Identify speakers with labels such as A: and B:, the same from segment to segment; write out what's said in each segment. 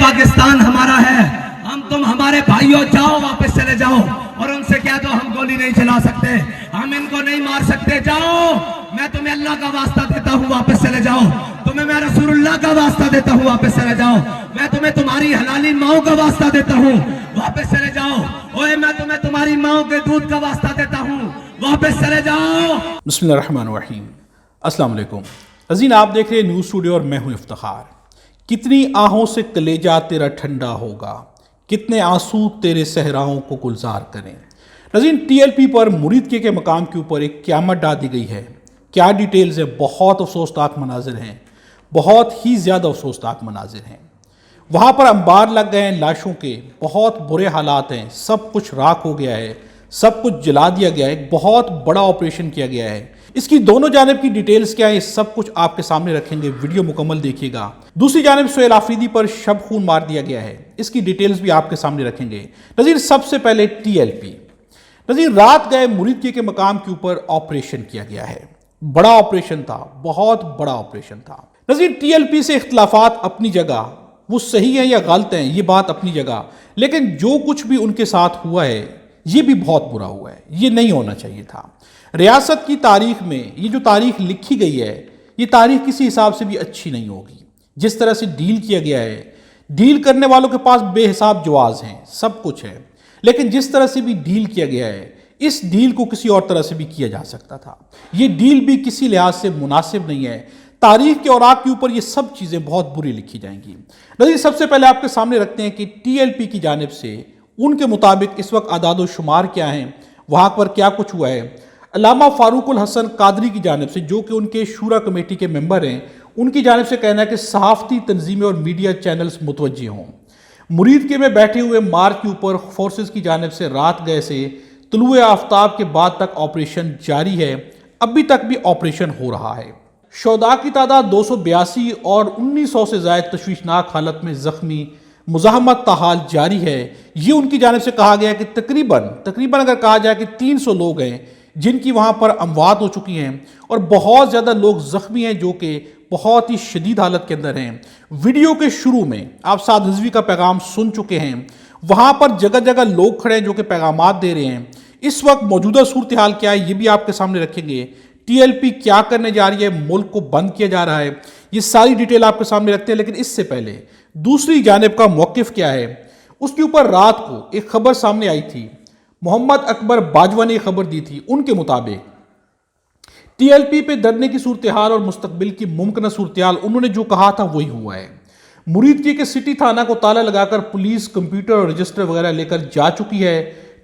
A: پاکستان ہمارا ہے، ہم تم ہمارے بھائیوں جاؤ واپس چلے جاؤ، اور ان سے کہہ دو ہم گولی نہیں چلا سکتے، ہم ان کو نہیں مار سکتے، جاؤ، میں تمہیں اللہ کا واسطہ دیتا ہوں واپس چلے جاؤ، تمہیں میں رسول اللہ کا واسطہ دیتا ہوں واپس چلے جاؤ، میں تمہیں تمہاری حلالی ماؤں کا واسطہ دیتا ہوں واپس چلے جاؤ، اوے میں تمہیں تمہاری ماؤں کے دودھ کا واسطہ دیتا ہوں واپس چلے جاؤ۔
B: بسم اللہ الرحمن الرحیم۔ السلام علیکم عزیز، آپ دیکھ رہے ہیں نیوز اسٹوڈیو اور میں ہوں افتخار۔ کتنی آہوں سے کلیجہ تیرا ٹھنڈا ہوگا، کتنے آنسو تیرے صحراؤں کو گلزار کریں۔ ناظرین، ٹی ایل پی پر مرید کے مقام کے اوپر ایک قیامت ڈال دی گئی ہے۔ کیا ڈیٹیلز ہیں؟ بہت افسوسناک مناظر ہیں، بہت ہی زیادہ افسوسناک مناظر ہیں۔ وہاں پر انبار لگ گئے ہیں لاشوں کے، بہت برے حالات ہیں، سب کچھ راکھ ہو گیا ہے، سب کچھ جلا دیا گیا ہے، ایک بہت بڑا آپریشن کیا گیا ہے۔ اس کی دونوں جانب کی ڈیٹیلز کیا ہیں، یہ سب کچھ آپ کے سامنے رکھیں گے، ویڈیو مکمل دیکھیے گا۔ دوسری جانب سہیل آفریدی پر شب خون مار دیا گیا ہے، اس کی ڈیٹیلز بھی آپ کے سامنے رکھیں گے۔ ناظرین، سب سے پہلے ٹی ایل پی۔ ناظرین، رات گئے مرید کے مقام کے اوپر آپریشن کیا گیا ہے، بڑا آپریشن تھا، بہت بڑا آپریشن تھا۔ ناظرین، ٹی ایل پی سے اختلافات اپنی جگہ، وہ صحیح ہیں یا غلط ہیں یہ بات اپنی جگہ، لیکن جو کچھ بھی ان کے ساتھ ہوا ہے یہ بھی بہت برا ہوا ہے، یہ نہیں ہونا چاہیے تھا۔ ریاست کی تاریخ میں یہ جو تاریخ لکھی گئی ہے، یہ تاریخ کسی حساب سے بھی اچھی نہیں ہوگی۔ جس طرح سے ڈیل کیا گیا ہے، ڈیل کرنے والوں کے پاس بے حساب جواز ہیں، سب کچھ ہے، لیکن جس طرح سے بھی ڈیل کیا گیا ہے، اس ڈیل کو کسی اور طرح سے بھی کیا جا سکتا تھا۔ یہ ڈیل بھی کسی لحاظ سے مناسب نہیں ہے۔ تاریخ کے اوراق کے اوپر یہ سب چیزیں بہت بری لکھی جائیں گی۔ ناظرین، سب سے پہلے آپ کے سامنے رکھتے ہیں کہ ٹی ایل پی کی جانب سے ان کے مطابق اس وقت اعداد و شمار کیا ہیں، وہاں پر کیا کچھ ہوا ہے۔ علامہ فاروق الحسن قادری کی جانب سے، جو کہ ان کے شورا کمیٹی کے ممبر ہیں، ان کی جانب سے کہنا ہے کہ صحافتی تنظیمیں اور میڈیا چینلز متوجہ ہوں۔ مرید کے میں بیٹھے ہوئے مارچ کے اوپر فورسز کی جانب سے رات گئے سے طلوع آفتاب کے بعد تک آپریشن جاری ہے، ابھی تک بھی آپریشن ہو رہا ہے۔ شہداء کی تعداد 282 اور 1900 سے زائد تشویشناک حالت میں زخمی، مزاحمت تاحال جاری ہے۔ یہ ان کی جانب سے کہا گیا ہے کہ تقریباً اگر کہا جائے کہ 300 لوگ ہیں جن کی وہاں پر اموات ہو چکی ہیں، اور بہت زیادہ لوگ زخمی ہیں جو کہ بہت ہی شدید حالت کے اندر ہیں۔ ویڈیو کے شروع میں آپ سعد رضوی کا پیغام سن چکے ہیں، وہاں پر جگہ جگہ لوگ کھڑے ہیں جو کہ پیغامات دے رہے ہیں۔ اس وقت موجودہ صورتحال کیا ہے یہ بھی آپ کے سامنے رکھیں گے۔ ٹی ایل پی کیا کرنے جا رہی ہے، ملک کو بند کیا جا رہا ہے، یہ ساری ڈیٹیل آپ کے سامنے رکھتے ہیں۔ لیکن اس سے پہلے دوسری جانب کا موقف کیا ہے، اس کے اوپر رات کو ایک خبر سامنے آئی تھی، محمد اکبر باجوہ نے خبر دی تھی۔ ان کے مطابق ٹی ایل پی پہ دھرنے کی صورتحال اور مستقبل کی ممکنہ صورتحال، انہوں نے جو کہا تھا وہی ہوا ہے۔ مرید کے سٹی تھانہ کو تالا لگا کر پولیس کمپیوٹر اور رجسٹر وغیرہ لے کر جا چکی ہے۔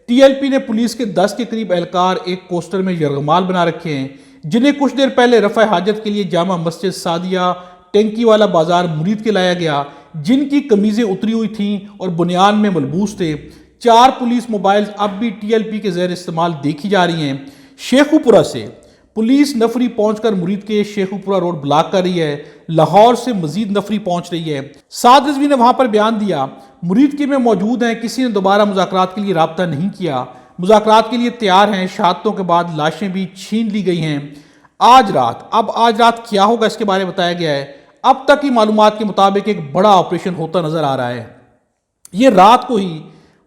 B: ٹی ایل پی نے پولیس کے 10 کے قریب اہلکار ایک کوسٹر میں یرغمال بنا رکھے ہیں، جنہیں کچھ دیر پہلے رفع حاجت کے لیے جامع مسجد سعدیہ ٹینکی والا بازار مرید کے لایا گیا، جن کی قمیضیں اتری ہوئی تھیں اور بنیان میں ملبوس تھے۔ 4 پولیس موبائلز اب بھی ٹی ایل پی کے زیر استعمال دیکھی جا رہی ہیں۔ شیخو پورہ سے پولیس نفری پہنچ کر مرید کے شیخو پورہ روڈ بلاک کر رہی ہے، لاہور سے مزید نفری پہنچ رہی ہے۔ سعد رضوی نے وہاں پر بیان دیا، مرید کے میں موجود ہیں، کسی نے دوبارہ مذاکرات کے لیے رابطہ نہیں کیا، مذاکرات کے لیے تیار ہیں، شہادتوں کے بعد لاشیں بھی چھین لی گئی ہیں۔ آج رات کیا ہوگا اس کے بارے میں بتایا گیا ہے۔ اب تک کی معلومات کے مطابق ایک بڑا آپریشن ہوتا نظر آ رہا ہے۔ یہ رات کو ہی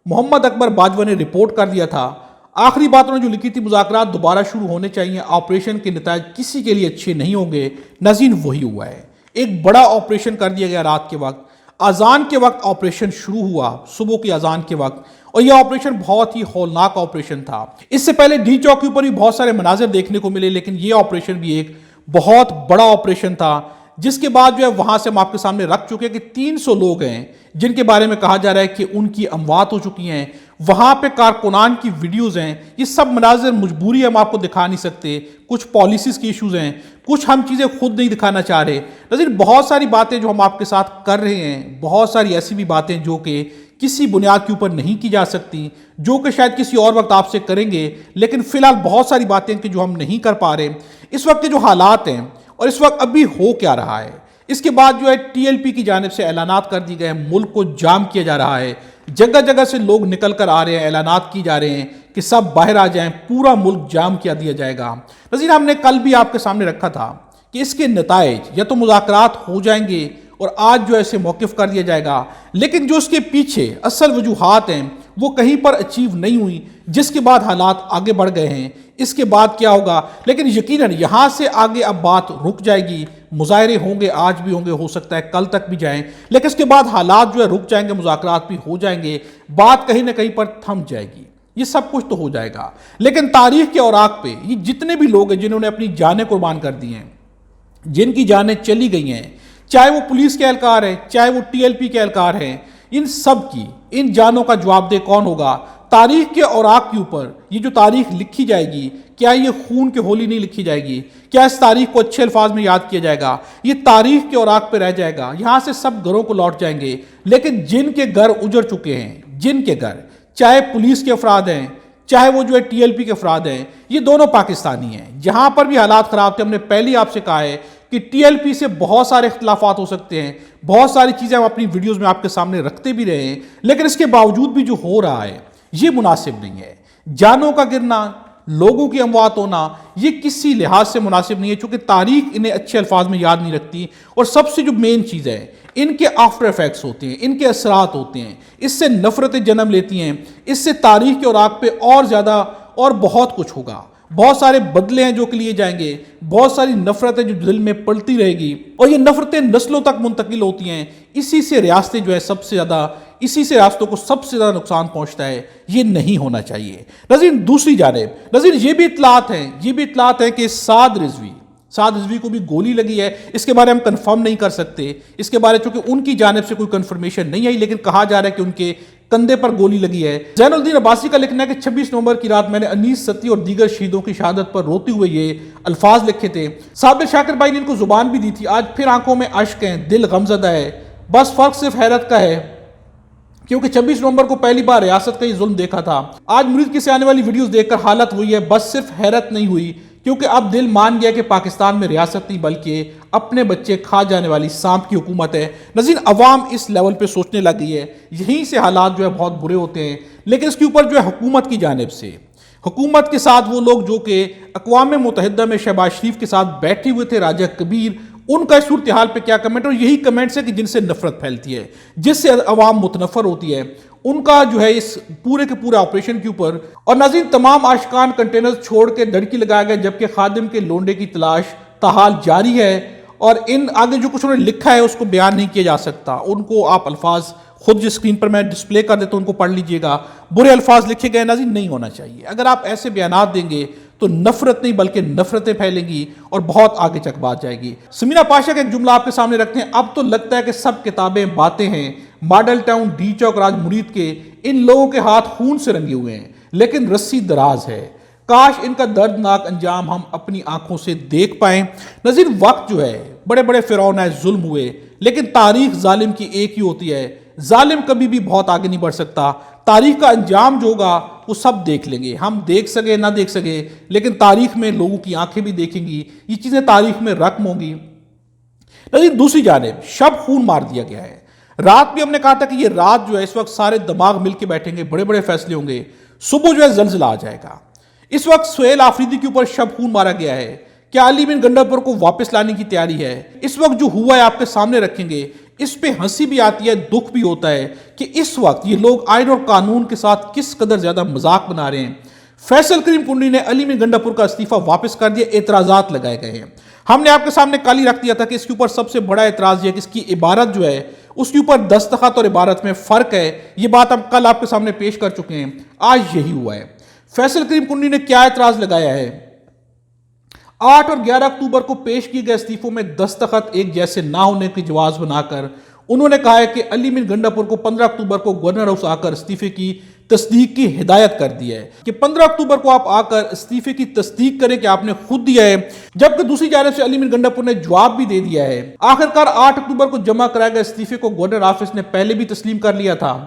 B: محمد اکبر باجوہ نے رپورٹ کر دیا تھا۔ آخری بات انہوں نے جو لکھی تھی، مذاکرات دوبارہ شروع ہونے چاہیے، آپریشن کے نتائج کسی کے لیے اچھے نہیں ہوں گے۔ ناظرین، وہی ہوا ہے، ایک بڑا آپریشن کر دیا گیا رات کے وقت، اذان کے وقت آپریشن شروع ہوا، صبح کی اذان کے وقت، اور یہ آپریشن بہت ہی ہولناک آپریشن تھا۔ اس سے پہلے ڈی چوک کے اوپر بھی بہت سارے مناظر دیکھنے کو ملے، لیکن یہ آپریشن بھی ایک بہت بڑا آپریشن تھا، جس کے بعد جو ہے وہاں سے ہم آپ کے سامنے رکھ چکے کہ 300 لوگ ہیں جن کے بارے میں کہا جا رہا ہے کہ ان کی اموات ہو چکی ہیں۔ وہاں پہ کارکنان کی ویڈیوز ہیں، یہ سب مناظر مجبوری ہم آپ کو دکھا نہیں سکتے، کچھ پالیسیز کی ایشوز ہیں، کچھ ہم چیزیں خود نہیں دکھانا چاہ رہے۔ لیکن بہت ساری باتیں جو ہم آپ کے ساتھ کر رہے ہیں، بہت ساری ایسی بھی باتیں جو کہ کسی بنیاد کے اوپر نہیں کی جا سکتی، جو کہ شاید کسی اور وقت آپ سے کریں گے، لیکن فی الحال بہت ساری باتیں کہ جو ہم نہیں کر پا رہے۔ اس وقت کے جو حالات ہیں اور اس وقت ابھی ہو کیا رہا ہے، اس کے بعد جو ہے ٹی ایل پی کی جانب سے اعلانات کر دی گئے ہیں، ملک کو جام کیا جا رہا ہے، جگہ جگہ سے لوگ نکل کر آ رہے ہیں، اعلانات کی جا رہے ہیں کہ سب باہر آ جائیں، پورا ملک جام کیا دیا جائے گا۔ ناظرین، ہم نے کل بھی آپ کے سامنے رکھا تھا کہ اس کے نتائج یا تو مذاکرات ہو جائیں گے اور آج جو ہے اسے موقف کر دیا جائے گا، لیکن جو اس کے پیچھے اصل وجوہات ہیں وہ کہیں پر اچیو نہیں ہوئی، جس کے بعد حالات آگے بڑھ گئے ہیں۔ اس کے بعد کیا ہوگا؟ لیکن یقیناً یہاں سے آگے اب بات رک جائے گی، مظاہرے ہوں گے، آج بھی ہوں گے، ہو سکتا ہے کل تک بھی جائیں، لیکن اس کے بعد حالات جو ہے رک جائیں گے، مذاکرات بھی ہو جائیں گے، بات کہیں نہ کہیں پر تھم جائے گی، یہ سب کچھ تو ہو جائے گا۔ لیکن تاریخ کے اوراق پہ یہ جتنے بھی لوگ ہیں جنہوں نے اپنی جانیں قربان کر دی ہیں، جن کی جانیں چلی گئی ہیں، چاہے وہ پولیس کے اہلکار ہیں، چاہے وہ ٹی ایل پی کے اہلکار ہیں، ان سب کی ان جانوں کا جواب دہ کون ہوگا؟ تاریخ کے اوراق کے اوپر یہ جو تاریخ لکھی جائے گی، کیا یہ خون کے ہولی نہیں لکھی جائے گی؟ کیا اس تاریخ کو اچھے الفاظ میں یاد کیا جائے گا؟ یہ تاریخ کے اوراق پہ رہ جائے گا، یہاں سے سب گھروں کو لوٹ جائیں گے۔ لیکن جن کے گھر اجڑ چکے ہیں، جن کے گھر، چاہے پولیس کے افراد ہیں، چاہے وہ جو ہے ٹی ایل پی کے افراد ہیں، یہ دونوں پاکستانی ہیں۔ جہاں پر بھی حالات خراب تھے، ہم نے پہلے آپ سے کہا ہے کہ ٹی ایل پی سے بہت سارے اختلافات ہو سکتے ہیں، بہت ساری چیزیں ہم اپنی ویڈیوز میں آپ کے سامنے رکھتے بھی رہے ہیں، لیکن اس کے باوجود بھی جو ہو رہا ہے یہ مناسب نہیں ہے۔ جانوں کا گرنا، لوگوں کی اموات ہونا، یہ کسی لحاظ سے مناسب نہیں ہے، چونکہ تاریخ انہیں اچھے الفاظ میں یاد نہیں رکھتی، اور سب سے جو مین چیز ہے، ان کے آفٹر ایفیکٹس ہوتے ہیں، ان کے اثرات ہوتے ہیں، اس سے نفرتیں جنم لیتی ہیں، اس سے تاریخ کے اوراق پہ اور زیادہ اور بہت کچھ ہوگا، بہت سارے بدلے ہیں جو کہ لیے جائیں گے، بہت ساری نفرتیں جو دل میں پلتی رہے گی، اور یہ نفرتیں نسلوں تک منتقل ہوتی ہیں۔ اسی سے ریاستیں جو ہے سب سے زیادہ، اسی سے ریاستوں کو سب سے زیادہ نقصان پہنچتا ہے، یہ نہیں ہونا چاہیے۔ ناظرین دوسری جانب، ناظرین یہ بھی اطلاعات ہیں کہ سعد رضوی کو بھی گولی لگی ہے۔ اس کے بارے ہم کنفرم نہیں کر سکتے، اس کے بارے چونکہ ان کی جانب سے کوئی کنفرمیشن نہیں آئی، لیکن کہا جا رہا ہے کہ ان کے کندھے پر گولی لگی ہے۔ زین الدین عباسی کا لکھنا ہے کہ 26 نومبر کی رات میں نے انیس ستی اور دیگر شہیدوں کی شہادت پر روتے ہوئے یہ الفاظ لکھے تھے۔ صابر شاکر بھائی نے ان کو زبان بھی دی تھی، آج پھر آنکھوں میں اشک ہیں، دل غمزدہ ہے، بس فرق صرف حیرت کا ہے، کیونکہ 26 نومبر کو پہلی بار ریاست کا یہ ظلم دیکھا تھا۔ آج مرید کی سے آنے والی ویڈیوز دیکھ کر حالت ہوئی ہے، بس صرف حیرت نہیں ہوئی، کیونکہ اب دل مان گیا کہ پاکستان میں ریاست نہیں بلکہ اپنے بچے کھا جانے والی سانپ کی حکومت ہے۔ ناظرین عوام اس لیول پہ سوچنے لگ گئی ہے، یہیں سے حالات جو ہے بہت برے ہوتے ہیں، لیکن اس کے اوپر جو ہے حکومت کی جانب سے، حکومت کے ساتھ وہ لوگ جو کہ اقوام متحدہ میں شہباز شریف کے ساتھ بیٹھے ہوئے تھے، راجہ کبیر، ان کا اس صورتحال پہ کیا کمنٹ، اور یہی کمنٹس ہے کہ جن سے نفرت پھیلتی ہے، جس سے عوام متنفر ہوتی ہے، ان کا جو ہے اس پورے کے پورے آپریشن کے اوپر۔ اور ناظرین تمام عاشقان کنٹینرز چھوڑ کے دھڑکی لگایا گیا، جبکہ خادم کے لونڈے کی تلاش تاحال جاری ہے، اور ان آگے جو کچھ انہوں نے لکھا ہے اس کو بیان نہیں کیا جا سکتا، ان کو آپ الفاظ خود جس اسکرین پر میں ڈسپلے کر دیتا ہوں ان کو پڑھ لیجئے گا، برے الفاظ لکھے گئے، ناظرین نہیں ہونا چاہیے۔ اگر آپ ایسے بیانات دیں گے تو نفرت نہیں بلکہ نفرتیں پھیلیں گی اور بہت آگے تک بات جائے گی۔ سمینہ پاشا کا ایک جملہ آپ کے سامنے رکھتے ہیں، اب تو لگتا ہے کہ سب کتابیں باتیں ہیں، ماڈل ٹاؤن، ڈی چوک، راج مرید کے ان لوگوں کے ہاتھ خون سے رنگے ہوئے ہیں، لیکن رسی دراز ہے، کاش ان کا دردناک انجام ہم اپنی آنکھوں سے دیکھ پائیں۔ ناظرین وقت جو ہے، بڑے بڑے فرعون آئے، ظلم ہوئے، لیکن تاریخ ظالم کی ایک ہی ہوتی ہے، ظالم کبھی بھی بہت آگے نہیں بڑھ سکتا، تاریخ کا انجام جو ہوگا وہ سب دیکھ لیں گے، ہم دیکھ سکے نہ دیکھ سکے، لیکن تاریخ میں لوگوں کی آنکھیں بھی دیکھیں گی، یہ چیزیں تاریخ میں رقم ہوں گی۔ لیکن دوسری جانب شب خون مار دیا گیا ہے، رات بھی ہم نے کہا تھا کہ یہ رات جو ہے اس وقت سارے دماغ مل کے بیٹھیں گے، بڑے بڑے فیصلے ہوں گے، صبح جو ہے زلزلہ آ جائے گا۔ اس وقت سہیل آفریدی کے اوپر شب خون مارا گیا ہے، کیا علی بن گنڈاپور کو واپس لانے کی تیاری ہے؟ اس وقت جو ہوا ہے آپ کے سامنے رکھیں گے، اس پہ ہنسی بھی آتی ہے، دکھ بھی ہوتا ہے کہ اس وقت یہ لوگ آئین اور قانون کے ساتھ کس قدر زیادہ مذاق بنا رہے ہیں۔ فیصل کریم کنڈی نے علی بن گنڈاپور کا استعفیٰ واپس کر دیا، اعتراضات لگائے گئے ہیں۔ ہم نے آپ کے سامنے کل ہی رکھ دیا تھا کہ اس کے اوپر سب سے بڑا اعتراض یہ ہے کہ اس کی عبارت جو ہے اس کے اوپر دستخط اور عبارت میں فرق ہے، یہ بات ہم کل آپ کے سامنے پیش کر چکے ہیں، آج یہی ہوا ہے۔ فیصل کریم کنڈی نے کیا اعتراض لگایا ہے؟ 8 اور 11 اکتوبر کو پیش کی گئے استعفوں میں دستخط ایک جیسے نہ ہونے کی جواز بنا کر انہوں نے کہا ہے کہ علی بن گنڈاپور کو 15 اکتوبر کو گورنر ہاؤس آ کر استعفے کی تصدیق کی ہدایت کر دی ہے کہ 15 اکتوبر کو آپ آ کر استعفے کی تصدیق کریں کہ آپ نے خود دیا ہے، جبکہ دوسری جانب سے علی بن گنڈاپور نے جواب بھی دے دیا ہے۔ آخرکار 8 اکتوبر کو جمع کرائے گئے استعفے کو گورنر آفس نے پہلے بھی تسلیم کر لیا تھا۔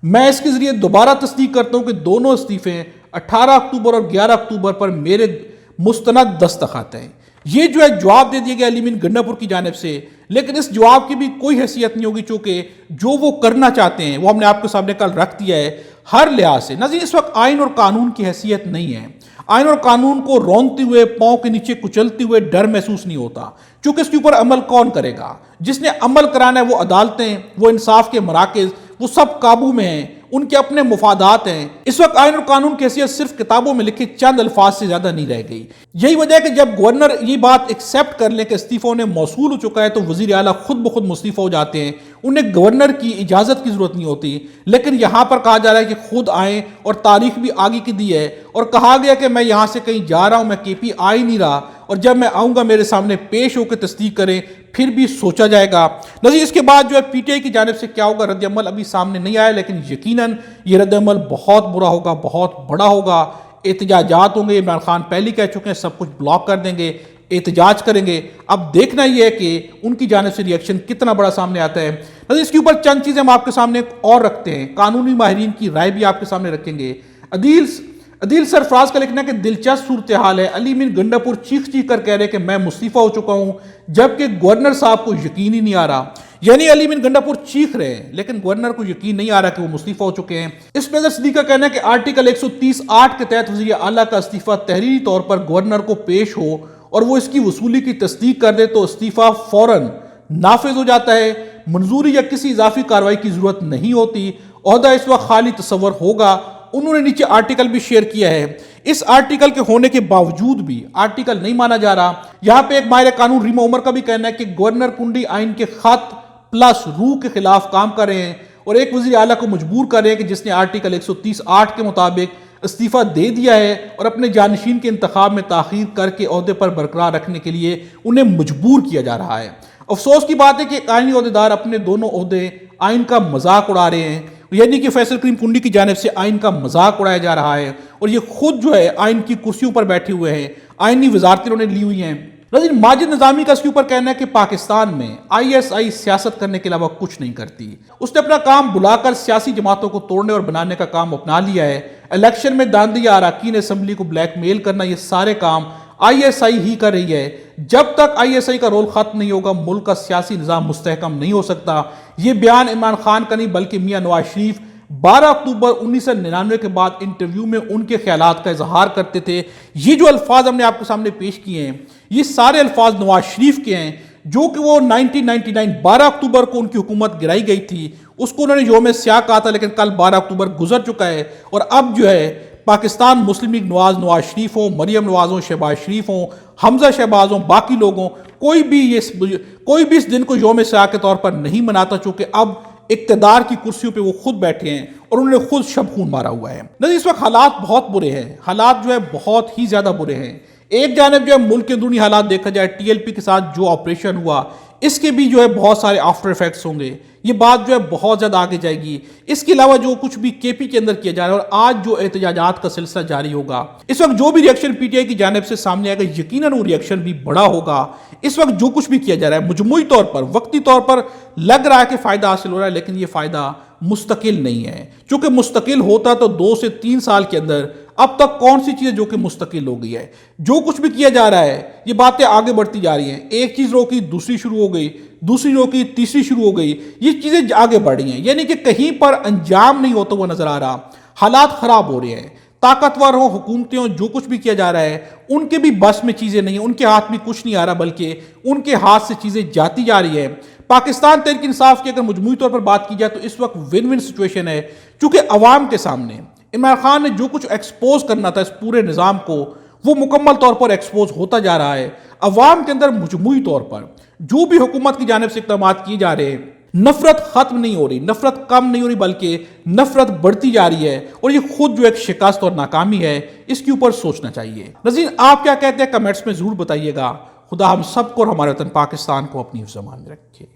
B: میں اس کے ذریعے دوبارہ تصدیق کرتا ہوں کہ دونوں استعفے 18 اکتوبر اور 11 اکتوبر پر میرے مستند دستخط ہیں۔ یہ جو ہے جواب دے دیا گیا علی بن گنڈاپور کی جانب سے، لیکن اس جواب کی بھی کوئی حیثیت نہیں ہوگی، چونکہ جو وہ کرنا چاہتے ہیں وہ ہم نے آپ کے سامنے کل رکھ دیا ہے۔ ہر لحاظ سے ناظرین اس وقت آئین اور قانون کی حیثیت نہیں ہے، آئین اور قانون کو رونتے ہوئے پاؤں کے نیچے کچلتے ہوئے ڈر محسوس نہیں ہوتا، چونکہ اس کے اوپر عمل کون کرے گا؟ جس نے عمل کرانا ہے وہ عدالتیں، وہ انصاف کے مراکز، وہ سب قابو میں ہیں، ان کے اپنے مفادات ہیں۔ اس وقت آئین اور قانون کی حیثیت صرف کتابوں میں لکھے چند الفاظ سے زیادہ نہیں رہ گئی۔ یہی وجہ ہے کہ جب گورنر یہ بات ایکسیپٹ کر لیں کہ استعفیٰ انہیں موصول ہو چکا ہے تو وزیر اعلیٰ خود بخود مستعفی ہو جاتے ہیں، انہیں گورنر کی اجازت کی ضرورت نہیں ہوتی۔ لیکن یہاں پر کہا جا رہا ہے کہ خود آئیں، اور تاریخ بھی آگے کی دی ہے، اور کہا گیا کہ میں یہاں سے کہیں جا رہا ہوں، میں کے پی آ ہی نہیں رہا، اور جب میں آؤں گا میرے سامنے پیش ہو کے تصدیق کریں، پھر بھی سوچا جائے گا۔ نظیر اس کے بعد جو ہے پی ٹی آئی کی جانب سے کیا ہوگا، رد عمل ابھی سامنے نہیں آیا، لیکن یقیناً یہ رد عمل بہت برا ہوگا، بہت بڑا ہوگا۔ احتجاجات ہوں گے، عمران خان پہلے کہہ چکے ہیں سب کچھ بلاک کر دیں گے، احتجاج کریں گے۔ اب دیکھنا یہ ہے کہ ان کی جانب سے ریئیکشن کتنا بڑا سامنے آتا ہے۔ نظیر اس کے اوپر چند چیزیں ہم آپ کے سامنے اور رکھتے ہیں، قانونی ماہرین کی رائے بھی آپ کے سامنے رکھیں گے۔ عدیل سرفراز کا لکھنا ہے کہ دلچسپ صورتحال ہے، علی امین گنڈا پور چیخ کر کہہ رہے کہ میں مستعفی ہو چکا ہوں، جبکہ گورنر صاحب کو یقین ہی نہیں آ رہا۔ یعنی علی امین گنڈا پور چیخ رہے ہیں لیکن گورنر کو یقین نہیں آ رہا کہ وہ مستعفی ہو چکے ہیں۔ اس پہ صدیق کا کہنا ہے کہ آرٹیکل 130(8) کے تحت وزیر اعلیٰ کا استعفیٰ تحریری طور پر گورنر کو پیش ہو اور وہ اس کی وصولی کی تصدیق کر دے تو استعفیٰ فوراً نافذ ہو جاتا ہے، منظوری یا کسی اضافی کارروائی کی ضرورت نہیں ہوتی، عہدہ اس وقت خالی تصور ہوگا۔ انہوں نے نیچے آرٹیکل بھی شیئر کیا ہے۔ اس آرٹیکل کے ہونے کے باوجود بھی آرٹیکل نہیں مانا جا رہا۔ یہاں پہ ایک ماہر قانون ریما عمر کا بھی کہنا ہے کہ گورنر کنڈی آئین کے خط پلس روح کے خلاف کام کر رہے ہیں اور ایک وزیر اعلیٰ کو مجبور کر رہے ہیں کہ جس نے آرٹیکل 130(8) کے مطابق استعفیٰ دے دیا ہے اور اپنے جانشین کے انتخاب میں تاخیر کر کے عہدے پر برقرار رکھنے کے لیے انہیں مجبور کیا جا رہا ہے۔ افسوس کی بات ہے کہ آئینی عہدیدار اپنے دونوں عہدے آئین کا مذاق اڑا رہے ہیں، یعنی کہ فیصل کریم کنڈی کی جانب سے آئین کا مذاق اڑایا جا رہا ہے اور یہ خود جو ہے آئین کی کرسیوں پر بیٹھے ہوئے ہیں، آئینی وزارتیں انہوں نے لی ہوئی ہیں۔ نظیر ماجد نظامی کا اس کے اوپر کہنا ہے کہ پاکستان میں آئی ایس آئی سیاست کرنے کے علاوہ کچھ نہیں کرتی، اس نے اپنا کام بلا کر سیاسی جماعتوں کو توڑنے اور بنانے کا کام اپنا لیا ہے۔ الیکشن میں داندیا، اراکین اسمبلی کو بلیک میل کرنا، یہ سارے کام آئی ایس آئی ہی کر رہی ہے۔ جب تک آئی ایس آئی کا رول ختم نہیں ہوگا ملک کا سیاسی نظام مستحکم نہیں ہو سکتا۔ یہ بیان عمران خان کا نہیں بلکہ میاں نواز شریف 12 اکتوبر 1999 کے بعد انٹرویو میں ان کے خیالات کا اظہار کرتے تھے۔ یہ جو الفاظ ہم نے آپ کے سامنے پیش کیے ہیں یہ سارے الفاظ نواز شریف کے ہیں، جو کہ وہ 1999 12 اکتوبر کو ان کی حکومت گرائی گئی تھی، اس کو انہوں نے یوم سیاہ کہا تھا، لیکن کل 12 اکتوبر گزر چکا ہے اور اب جو ہے پاکستان مسلم لیگ نواز شریف ہوں، مریم نواز ہوں، شہباز شریف ہوں، حمزہ شہباز ہوں، باقی لوگ ہوں، کوئی بھی اس دن کو یوم سیاہ کے طور پر نہیں مناتا، چونکہ اب اقتدار کی کرسیوں پہ وہ خود بیٹھے ہیں اور انہوں نے خود شب خون مارا ہوا ہے۔ نہیں، اس وقت حالات بہت برے ہیں، حالات جو ہے بہت ہی زیادہ برے ہیں۔ ایک جانب جو ہے ملک کے اندرونی حالات دیکھا جائے، ٹی ایل پی کے ساتھ جو آپریشن ہوا اس کے بھی جو ہے بہت سارے آفٹر ایفیکٹس ہوں گے، یہ بات جو ہے بہت زیادہ آگے جائے گی۔ اس کے علاوہ جو کچھ بھی کے پی کے اندر کیا جا رہا ہے اور آج جو احتجاجات کا سلسلہ جاری ہوگا، اس وقت جو بھی ریئیکشن پی ٹی آئی کی جانب سے سامنے آئے گا یقیناً وہ ریئیکشن بھی بڑا ہوگا۔ اس وقت جو کچھ بھی کیا جا رہا ہے مجموعی طور پر وقتی طور پر لگ رہا ہے کہ فائدہ حاصل ہو رہا ہے، لیکن یہ فائدہ مستقل نہیں ہے۔ چونکہ مستقل ہوتا تو 2 سے 3 سال کے اندر اب تک کون سی چیز جو کہ مستقل ہو گئی ہے؟ جو کچھ بھی کیا جا رہا ہے یہ باتیں آگے بڑھتی جا رہی ہیں، ایک چیز روکی دوسری شروع ہو گئی، دوسری روکی تیسری شروع ہو گئی، یہ چیزیں آگے بڑھ رہی ہیں، یعنی کہ کہیں پر انجام نہیں ہوتا ہوا نظر آ رہا، حالات خراب ہو رہے ہیں۔ طاقتور ہوں، حکومتیں ہوں، جو کچھ بھی کیا جا رہا ہے ان کے بھی بس میں چیزیں نہیں ہیں، ان کے ہاتھ میں کچھ نہیں آ رہا بلکہ ان کے ہاتھ سے چیزیں جاتی جا رہی ہیں۔ پاکستان تحریک انصاف کی اگر مجموعی طور پر بات کی جائے تو اس وقت ون ون سچویشن ہے، چونکہ عوام کے سامنے عمران خان نے جو کچھ ایکسپوز کرنا تھا اس پورے نظام کو وہ مکمل طور پر ایکسپوز ہوتا جا رہا ہے۔ عوام کے اندر مجموعی طور پر جو بھی حکومت کی جانب سے اقدامات کیے جا رہے ہیں، نفرت ختم نہیں ہو رہی، نفرت کم نہیں ہو رہی بلکہ نفرت بڑھتی جا رہی ہے، اور یہ خود جو ایک شکست اور ناکامی ہے، اس کے اوپر سوچنا چاہیے۔ ناظرین آپ کیا کہتے ہیں کمنٹس میں ضرور بتائیے گا۔ خدا ہم سب کو اور ہمارے وطن پاکستان کو اپنی حفظ امان میں رکھے۔